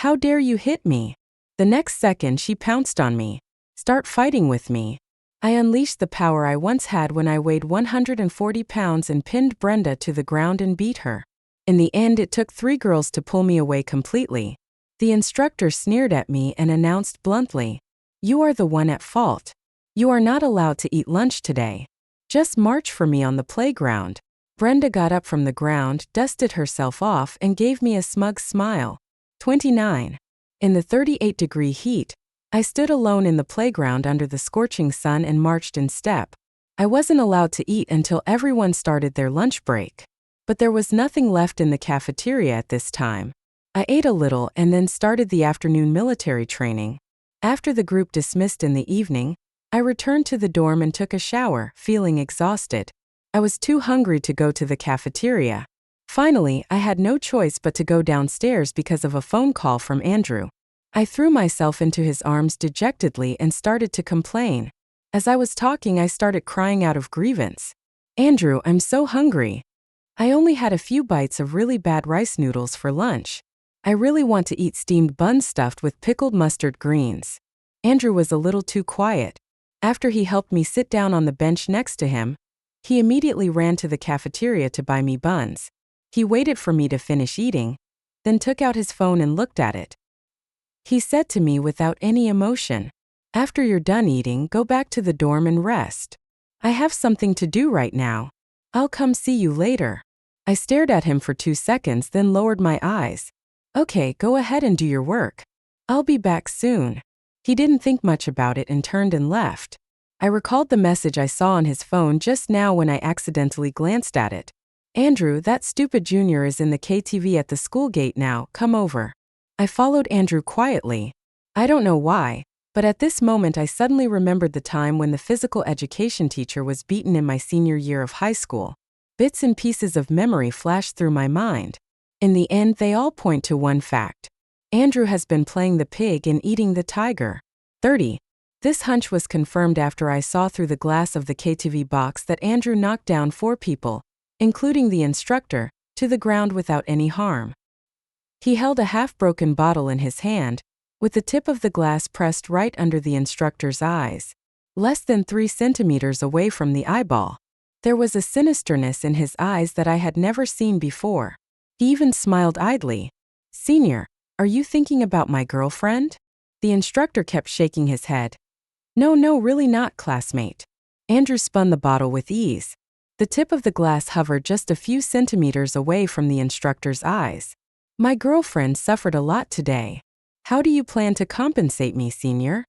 "How dare you hit me?" The next second she pounced on me. "Start fighting with me." I unleashed the power I once had when I weighed 140 pounds and pinned Brenda to the ground and beat her. In the end, it took 3 girls to pull me away completely. The instructor sneered at me and announced bluntly, "You are the one at fault. You are not allowed to eat lunch today. Just march for me on the playground." Brenda got up from the ground, dusted herself off, and gave me a smug smile. 29. In the 38-degree heat, I stood alone in the playground under the scorching sun and marched in step. I wasn't allowed to eat until everyone started their lunch break. But there was nothing left in the cafeteria at this time. I ate a little and then started the afternoon military training. After the group dismissed in the evening, I returned to the dorm and took a shower, feeling exhausted. I was too hungry to go to the cafeteria. Finally, I had no choice but to go downstairs because of a phone call from Andrew. I threw myself into his arms dejectedly and started to complain. As I was talking, I started crying out of grievance. "Andrew, I'm so hungry. I only had a few bites of really bad rice noodles for lunch. I really want to eat steamed buns stuffed with pickled mustard greens." Andrew was a little too quiet. After he helped me sit down on the bench next to him, he immediately ran to the cafeteria to buy me buns. He waited for me to finish eating, then took out his phone and looked at it. He said to me without any emotion, "After you're done eating, go back to the dorm and rest. I have something to do right now. I'll come see you later." I stared at him for 2 seconds, then lowered my eyes. "Okay, go ahead and do your work. I'll be back soon." He didn't think much about it and turned and left. I recalled the message I saw on his phone just now when I accidentally glanced at it. "Andrew, that stupid junior is in the KTV at the school gate now, come over." I followed Andrew quietly. I don't know why, but at this moment I suddenly remembered the time when the physical education teacher was beaten in my senior year of high school. Bits and pieces of memory flashed through my mind. In the end, they all point to one fact. Andrew has been playing the pig and eating the tiger. 30. This hunch was confirmed after I saw through the glass of the KTV box that Andrew knocked down 4 people, including the instructor, to the ground without any harm. He held a half-broken bottle in his hand, with the tip of the glass pressed right under the instructor's eyes, less than 3 centimeters away from the eyeball. There was a sinisterness in his eyes that I had never seen before. He even smiled idly. "Senior, are you thinking about my girlfriend?" The instructor kept shaking his head. No, really not, classmate." Andrew spun the bottle with ease. The tip of the glass hovered just a few centimeters away from the instructor's eyes. "My girlfriend suffered a lot today. How do you plan to compensate me, senior?"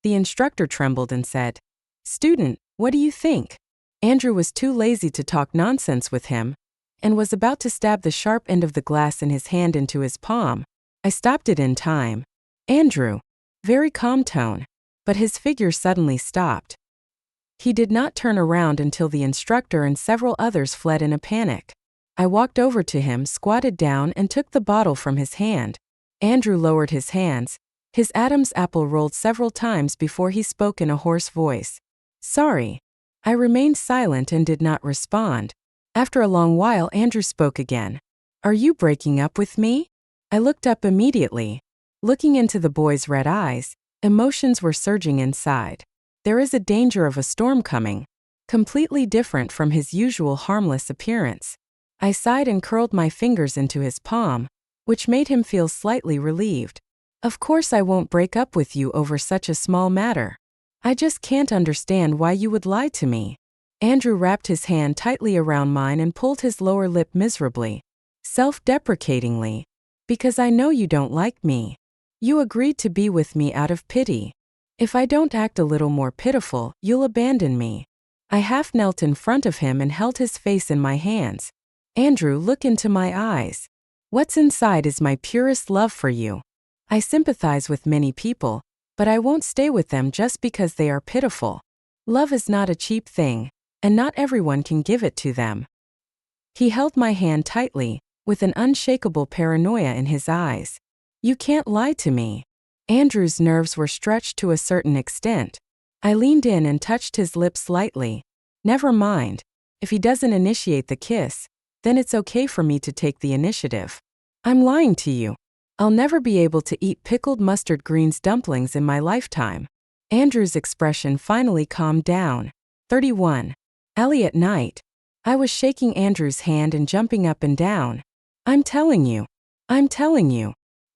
The instructor trembled and said, "Student, what do you think?" Andrew was too lazy to talk nonsense with him, and was about to stab the sharp end of the glass in his hand into his palm. I stopped it in time. "Andrew." Very calm tone, but his figure suddenly stopped. He did not turn around until the instructor and several others fled in a panic. I walked over to him, squatted down, and took the bottle from his hand. Andrew lowered his hands. His Adam's apple rolled several times before he spoke in a hoarse voice. "Sorry." I remained silent and did not respond. After a long while, Andrew spoke again. "Are you breaking up with me?" I looked up immediately. Looking into the boy's red eyes, emotions were surging inside. There is a danger of a storm coming, completely different from his usual harmless appearance. I sighed and curled my fingers into his palm, which made him feel slightly relieved. Of course I won't break up with you over such a small matter. I just can't understand why you would lie to me. Andrew wrapped his hand tightly around mine and pulled his lower lip miserably, self-deprecatingly. Because I know you don't like me. You agreed to be with me out of pity. If I don't act a little more pitiful, you'll abandon me. I half knelt in front of him and held his face in my hands. Andrew, look into my eyes. What's inside is my purest love for you. I sympathize with many people, but I won't stay with them just because they are pitiful. Love is not a cheap thing, and not everyone can give it to them. He held my hand tightly, with an unshakable paranoia in his eyes. You can't lie to me. Andrew's nerves were stretched to a certain extent. I leaned in and touched his lips lightly. Never mind. If he doesn't initiate the kiss, then it's okay for me to take the initiative. I'm lying to you. I'll never be able to eat pickled mustard greens dumplings in my lifetime. Andrew's expression finally calmed down. 31. Ellie at night. I was shaking Andrew's hand and jumping up and down. I'm telling you.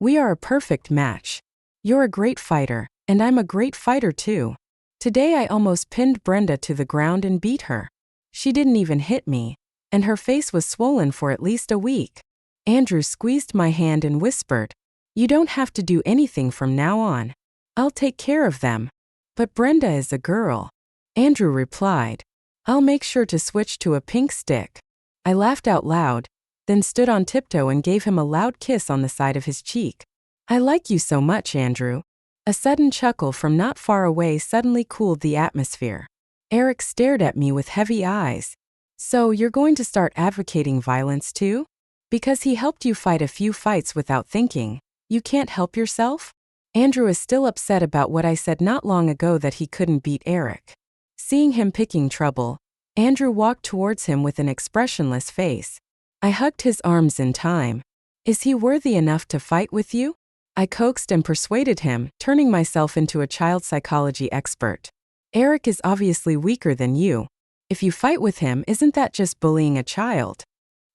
We are a perfect match. You're a great fighter, and I'm a great fighter too. Today I almost pinned Brenda to the ground and beat her. She didn't even hit me, and her face was swollen for at least a week. Andrew squeezed my hand and whispered, You don't have to do anything from now on. I'll take care of them. But Brenda is a girl. Andrew replied, I'll make sure to switch to a pink stick. I laughed out loud, then stood on tiptoe and gave him a loud kiss on the side of his cheek. I like you so much, Andrew. A sudden chuckle from not far away suddenly cooled the atmosphere. Eric stared at me with heavy eyes. So you're going to start advocating violence too? Because he helped you fight a few fights without thinking, you can't help yourself? Andrew is still upset about what I said not long ago that he couldn't beat Eric. Seeing him picking trouble, Andrew walked towards him with an expressionless face. I hugged his arms in time. Is he worthy enough to fight with you? I coaxed and persuaded him, turning myself into a child psychology expert. Eric is obviously weaker than you. If you fight with him, isn't that just bullying a child?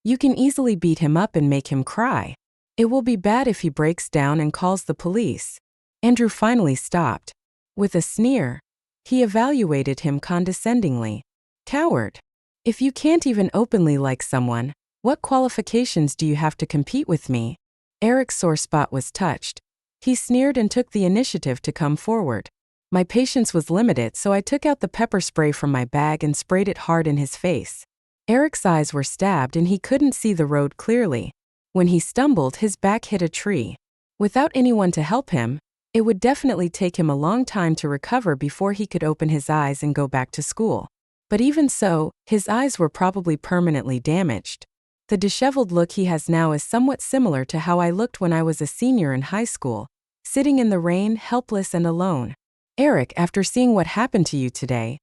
You can easily beat him up and make him cry. It will be bad if he breaks down and calls the police. Andrew finally stopped. With a sneer, he evaluated him condescendingly. Coward. If you can't even openly like someone, what qualifications do you have to compete with me? Eric's sore spot was touched. He sneered and took the initiative to come forward. My patience was limited, so I took out the pepper spray from my bag and sprayed it hard in his face. Eric's eyes were stabbed and he couldn't see the road clearly. When he stumbled, his back hit a tree. Without anyone to help him, it would definitely take him a long time to recover before he could open his eyes and go back to school. But even so, his eyes were probably permanently damaged. The disheveled look he has now is somewhat similar to how I looked when I was a senior in high school, sitting in the rain, helpless and alone. Eric, after seeing what happened to you today,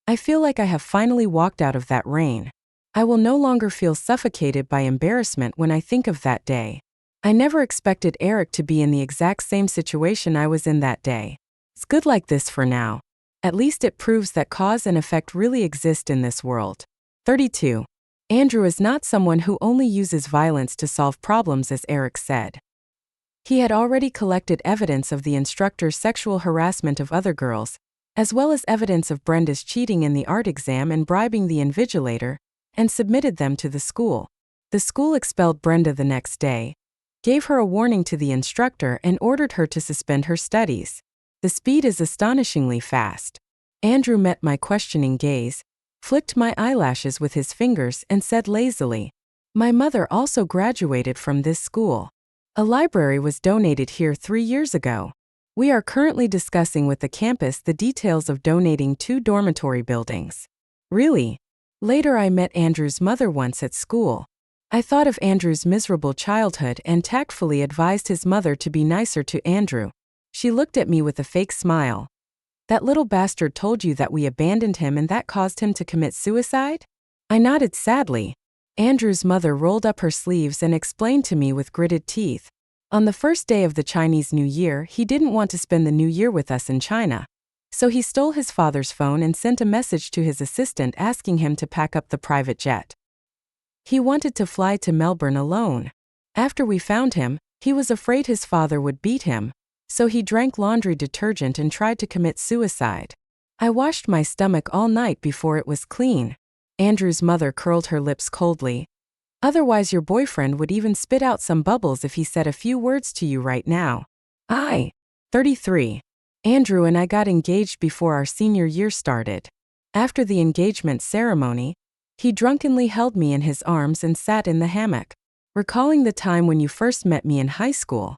I feel like I have finally walked out of that rain. I will no longer feel suffocated by embarrassment when I think of that day. I never expected Eric to be in the exact same situation I was in that day. It's good like this for now. At least it proves that cause and effect really exist in this world. 32. Andrew is not someone who only uses violence to solve problems, as Eric said. He had already collected evidence of the instructor's sexual harassment of other girls, as well as evidence of Brenda's cheating in the art exam and bribing the invigilator, and submitted them to the school. The school expelled Brenda the next day, gave her a warning to the instructor, and ordered her to suspend her studies. The speed is astonishingly fast. Andrew met my questioning gaze, flicked my eyelashes with his fingers, and said lazily, My mother also graduated from this school. A library was donated here 3 years ago. We are currently discussing with the campus the details of donating 2 dormitory buildings. Really? Later I met Andrew's mother once at school. I thought of Andrew's miserable childhood and tactfully advised his mother to be nicer to Andrew. She looked at me with a fake smile. That little bastard told you that we abandoned him and that caused him to commit suicide? I nodded sadly. Andrew's mother rolled up her sleeves and explained to me with gritted teeth. On the first day of the Chinese New Year, he didn't want to spend the New Year with us in China. So he stole his father's phone and sent a message to his assistant asking him to pack up the private jet. He wanted to fly to Melbourne alone. After we found him, he was afraid his father would beat him, so he drank laundry detergent and tried to commit suicide. I washed my stomach all night before it was clean. Andrew's mother curled her lips coldly. Otherwise your boyfriend would even spit out some bubbles if he said a few words to you right now. 33. Andrew and I got engaged before our senior year started. After the engagement ceremony, he drunkenly held me in his arms and sat in the hammock, recalling the time when you first met me in high school.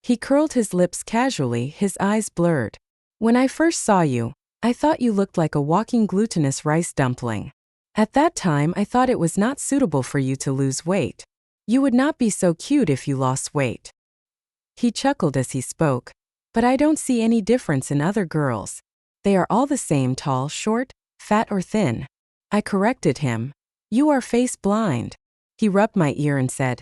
He curled his lips casually, his eyes blurred. When I first saw you, I thought you looked like a walking glutinous rice dumpling. At that time I thought it was not suitable for you to lose weight. You would not be so cute if you lost weight. He chuckled as he spoke. But I don't see any difference in other girls. They are all the same, tall, short, fat or thin. I corrected him. You are face blind. He rubbed my ear and said,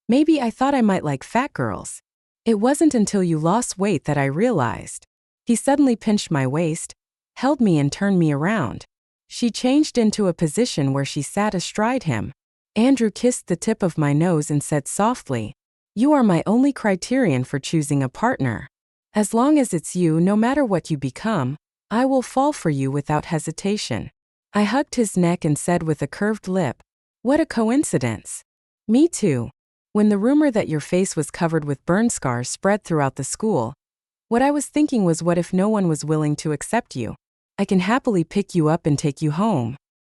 maybe I thought I might like fat girls. It wasn't until you lost weight that I realized. He suddenly pinched my waist, held me and turned me around. She changed into a position where she sat astride him. Andrew kissed the tip of my nose and said softly, you are my only criterion for choosing a partner. As long as it's you, no matter what you become, I will fall for you without hesitation. I hugged his neck and said with a curved lip, what a coincidence. Me too. When the rumor that your face was covered with burn scars spread throughout the school, what I was thinking was, what if no one was willing to accept you? I can happily pick you up and take you home.